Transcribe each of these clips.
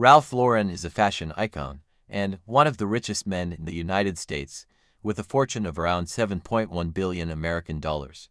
Ralph Lauren is a fashion icon and one of the richest men in the United States, with a fortune of around 7.1 billion American dollars.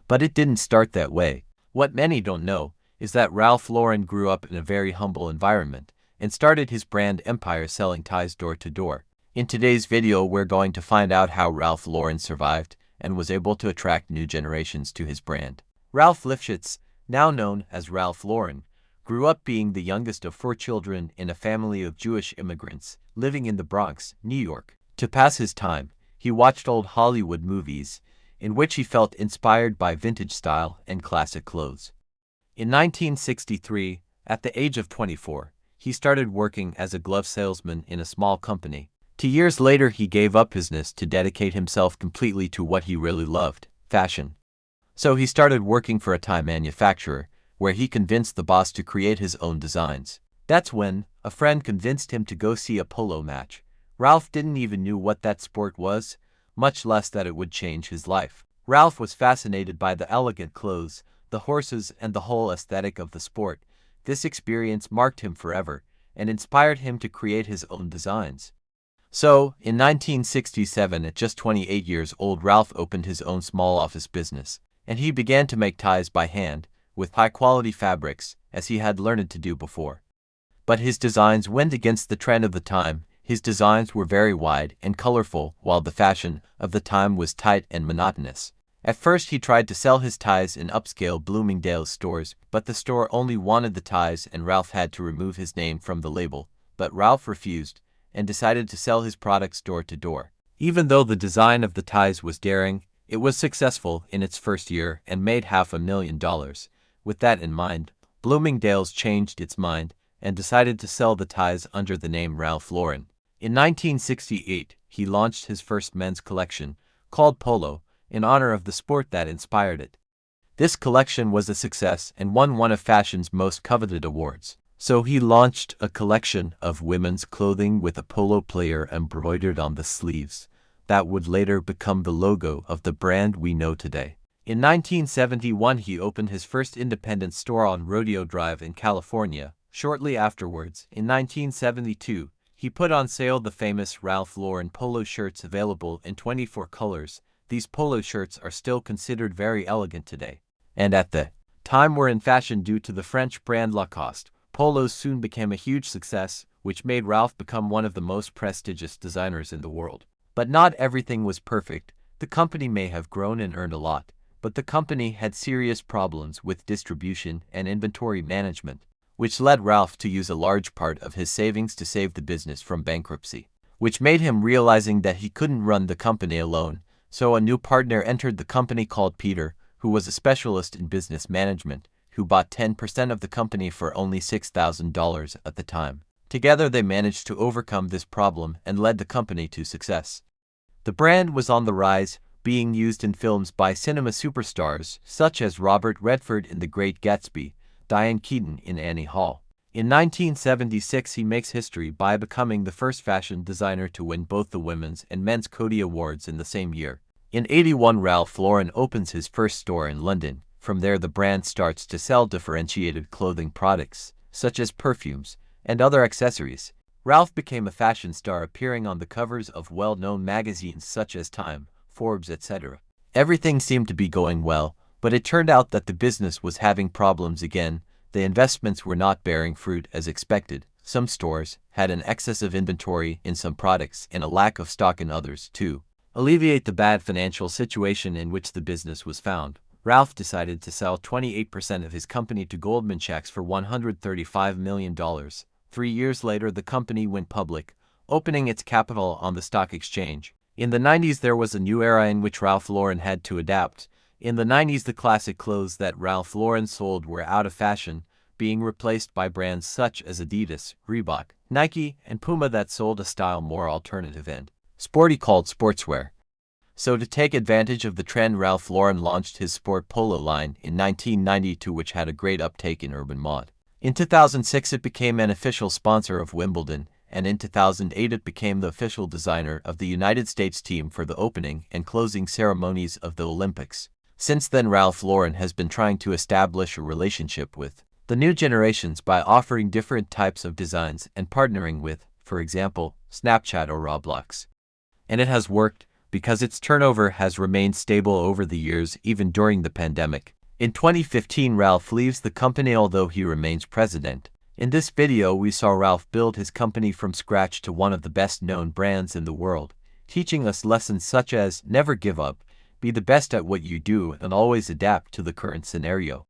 But it didn't start that way. What many don't know is that Ralph Lauren grew up in a very humble environment and started his brand empire selling ties door to door. In today's video, we're going to find out how Ralph Lauren survived and was able to attract new generations to his brand. Ralph Lifshitz, now known as Ralph Lauren, grew up being the youngest of 4 children in a family of Jewish immigrants living in the Bronx, New York. To pass his time, he watched old Hollywood movies, in which he felt inspired by vintage style and classic clothes. In 1963, at the age of 24, he started working as a glove salesman in a small company. 2 years later, he gave up business to dedicate himself completely to what he really loved, fashion. So he started working for a tie manufacturer, where he convinced the boss to create his own designs. That's when a friend convinced him to go see a polo match. Ralph didn't even know what that sport was, much less that it would change his life. Ralph was fascinated by the elegant clothes, the horses, and the whole aesthetic of the sport. This experience marked him forever and inspired him to create his own designs. So, in 1967, at just 28 years old, Ralph opened his own small office business, and he began to make ties by hand, with high-quality fabrics, as he had learned to do before. But his designs went against the trend of the time. His designs were very wide and colorful, while the fashion of the time was tight and monotonous. At first, he tried to sell his ties in upscale Bloomingdale's stores, but the store only wanted the ties and Ralph had to remove his name from the label. But Ralph refused and decided to sell his products door to door. Even though the design of the ties was daring, it was successful in its first year and made $500,000. With that in mind, Bloomingdale's changed its mind and decided to sell the ties under the name Ralph Lauren. In 1968, he launched his first men's collection, called Polo, in honor of the sport that inspired it. This collection was a success and won one of fashion's most coveted awards. So he launched a collection of women's clothing with a polo player embroidered on the sleeves that would later become the logo of the brand we know today. In 1971, he opened his first independent store on Rodeo Drive in California. Shortly afterwards, in 1972, he put on sale the famous Ralph Lauren polo shirts available in 24 colors. These polo shirts are still considered very elegant today, and at the time were in fashion due to the French brand Lacoste. Polos soon became a huge success, which made Ralph become one of the most prestigious designers in the world. But not everything was perfect. The company may have grown and earned a lot, but the company had serious problems with distribution and inventory management, which led Ralph to use a large part of his savings to save the business from bankruptcy, which made him realizing that he couldn't run the company alone. So a new partner entered the company called Peter, who was a specialist in business management, who bought 10% of the company for only $6,000 at the time. Together they managed to overcome this problem and led the company to success. The brand was on the rise, being used in films by cinema superstars such as Robert Redford in The Great Gatsby, Diane Keaton in Annie Hall. In 1976, he makes history by becoming the first fashion designer to win both the Women's and Men's Coty Awards in the same year. In 1981, Ralph Lauren opens his first store in London. From there, the brand starts to sell differentiated clothing products, such as perfumes and other accessories. Ralph became a fashion star, appearing on the covers of well-known magazines such as Time, Forbes, etc. Everything seemed to be going well, but it turned out that the business was having problems again. The investments were not bearing fruit as expected. Some stores had an excess of inventory in some products and a lack of stock in others. To alleviate the bad financial situation in which the business was found, Ralph decided to sell 28% of his company to Goldman Sachs for $135 million. 3 years later, the company went public, opening its capital on the stock exchange. In the 90s, there was a new era in which Ralph Lauren had to adapt. In the 90s, the classic clothes that Ralph Lauren sold were out of fashion, being replaced by brands such as Adidas, Reebok, Nike, and Puma that sold a style more alternative and sporty called sportswear. So to take advantage of the trend, Ralph Lauren launched his sport polo line in 1992, which had a great uptake in urban mod. In 2006, it became an official sponsor of Wimbledon, and in 2008 it became the official designer of the United States team for the opening and closing ceremonies of the Olympics. Since then, Ralph Lauren has been trying to establish a relationship with the new generations by offering different types of designs and partnering with, for example, Snapchat or Roblox. And it has worked, because its turnover has remained stable over the years even during the pandemic. In 2015, Ralph leaves the company although he remains president. In this video we saw Ralph build his company from scratch to one of the best-known brands in the world, teaching us lessons such as never give up, be the best at what you do, and always adapt to the current scenario.